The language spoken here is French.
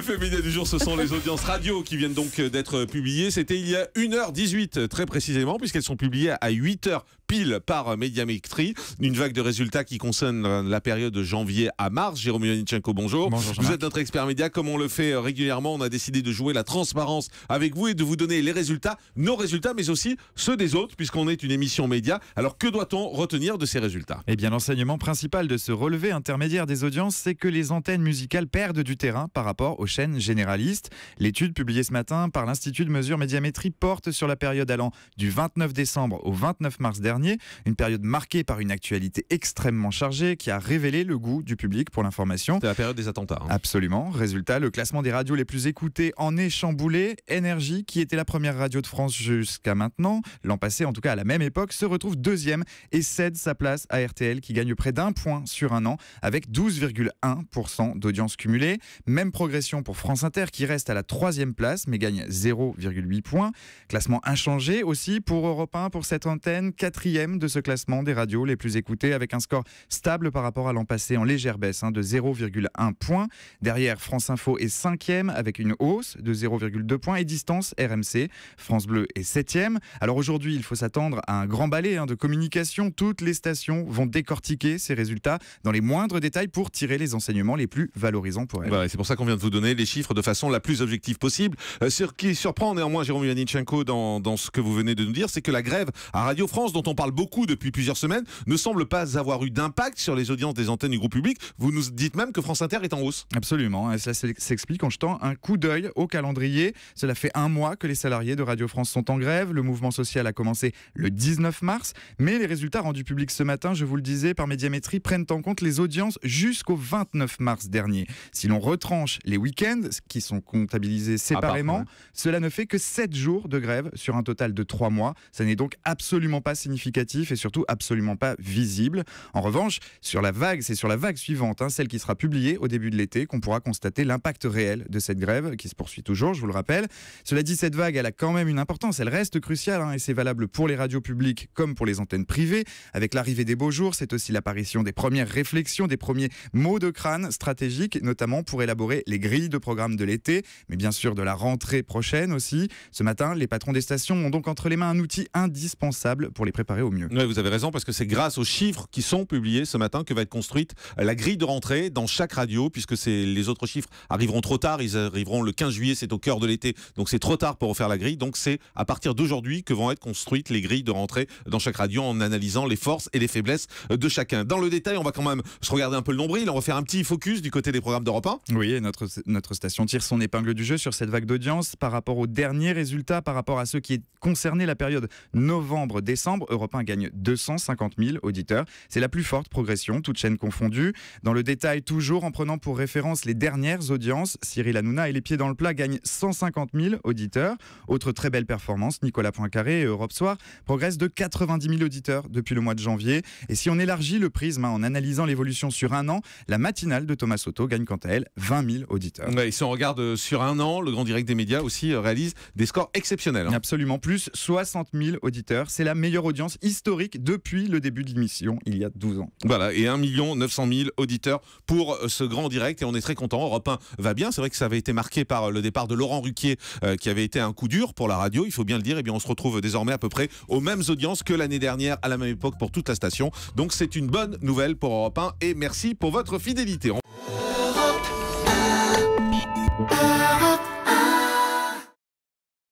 Le fait média du jour, ce sont les audiences radio qui viennent donc d'être publiées. C'était il y a 1h18 très précisément, puisqu'elles sont publiées à 8h pile par Médiamétrie. Une vague de résultats qui concerne la période de janvier à mars. Jérôme Ioannitchenko, bonjour. Bonjour. Vous êtes notre expert média. Comme on le fait régulièrement, on a décidé de jouer la transparence avec vous et de vous donner les résultats, nos résultats, mais aussi ceux des autres, puisqu'on est une émission média. Alors que doit-on retenir de ces résultats? Eh bien, l'enseignement principal de ce relevé intermédiaire des audiences, c'est que les antennes musicales perdent du terrain par rapport aux chaînes généralistes. L'étude publiée ce matin par l'Institut de mesure Médiamétrie porte sur la période allant du 29 décembre au 29 mars dernier, une période marquée par une actualité extrêmement chargée qui a révélé le goût du public pour l'information. C'est la période des attentats. Absolument. Résultat, le classement des radios les plus écoutées en est chamboulé. Énergie, qui était la première radio de France jusqu'à maintenant, l'an passé en tout cas à la même époque, se retrouve deuxième et cède sa place à RTL qui gagne près d'1 point sur un an avec 12,1% d'audience cumulée. Même progression pour France Inter qui reste à la troisième place mais gagne 0,8 points. Classement inchangé aussi pour Europe 1 pour cette antenne, quatrième de ce classement des radios les plus écoutées avec un score stable par rapport à l'an passé en légère baisse de 0,1 point. Derrière, France Info est cinquième avec une hausse de 0,2 points et distance RMC. France Bleu est septième. Alors aujourd'hui, il faut s'attendre à un grand balai de communication. Toutes les stations vont décortiquer ces résultats dans les moindres détails pour tirer les enseignements les plus valorisants pour elles. Voilà, c'est pour ça qu'on vient de vous donner les chiffres de façon la plus objective possible. Ce qui surprend néanmoins Jérôme Ioannitchenko dans ce que vous venez de nous dire, c'est que la grève à Radio France, dont on parle beaucoup depuis plusieurs semaines, ne semble pas avoir eu d'impact sur les audiences des antennes du groupe public. Vous nous dites même que France Inter est en hausse. Absolument, et cela s'explique en jetant un coup d'œil au calendrier. Cela fait un mois que les salariés de Radio France sont en grève. Le mouvement social a commencé le 19 mars, mais les résultats rendus publics ce matin, je vous le disais, par Médiamétrie, prennent en compte les audiences jusqu'au 29 mars dernier. Si l'on retranche les week-ends, qui sont comptabilisés séparément, cela ne fait que 7 jours de grève sur un total de 3 mois. Ça n'est donc absolument pas significatif et surtout absolument pas visible. En revanche, c'est sur la vague suivante, celle qui sera publiée au début de l'été, qu'on pourra constater l'impact réel de cette grève qui se poursuit toujours, je vous le rappelle. Cela dit, cette vague, elle a quand même une importance, elle reste cruciale et c'est valable pour les radios publiques comme pour les antennes privées. Avec l'arrivée des beaux jours, c'est aussi l'apparition des premières réflexions, des premiers mots de crâne stratégiques, notamment pour élaborer les grilles de programme de l'été, mais bien sûr de la rentrée prochaine aussi. Ce matin, les patrons des stations ont donc entre les mains un outil indispensable pour les préparer au mieux. Oui, vous avez raison, parce que c'est grâce aux chiffres qui sont publiés ce matin que va être construite la grille de rentrée dans chaque radio, puisque les autres chiffres arriveront trop tard. Ils arriveront le 15 juillet, c'est au cœur de l'été, donc c'est trop tard pour refaire la grille. Donc c'est à partir d'aujourd'hui que vont être construites les grilles de rentrée dans chaque radio en analysant les forces et les faiblesses de chacun. Dans le détail, on va quand même se regarder un peu le nombril, on va faire un petit focus du côté des programmes d'Europe 1. Oui, et notre station tire son épingle du jeu sur cette vague d'audience par rapport aux derniers résultats, par rapport à ceux qui concernaient la période novembre-décembre. Europe 1 gagne 250 000 auditeurs. C'est la plus forte progression, toutes chaînes confondues. Dans le détail, toujours en prenant pour référence les dernières audiences, Cyril Hanouna et Les Pieds dans le Plat gagnent 150 000 auditeurs. Autre très belle performance, Nicolas Poincaré et Europe Soir progressent de 90 000 auditeurs depuis le mois de janvier. Et si on élargit le prisme en analysant l'évolution sur un an, la matinale de Thomas Soto gagne quant à elle 20 000 auditeurs. Ouais, et si on regarde sur un an, le Grand Direct des médias aussi réalise des scores exceptionnels. Absolument, plus 60 000 auditeurs. C'est la meilleure audience historique depuis le début de l'émission, il y a 12 ans. Voilà, et 1 900 000 auditeurs pour ce Grand Direct, et on est très content. Europe 1 va bien, c'est vrai que ça avait été marqué par le départ de Laurent Ruquier qui avait été un coup dur pour la radio, il faut bien le dire. Et bien on se retrouve désormais à peu près aux mêmes audiences que l'année dernière à la même époque pour toute la station. Donc c'est une bonne nouvelle pour Europe 1 et merci pour votre fidélité.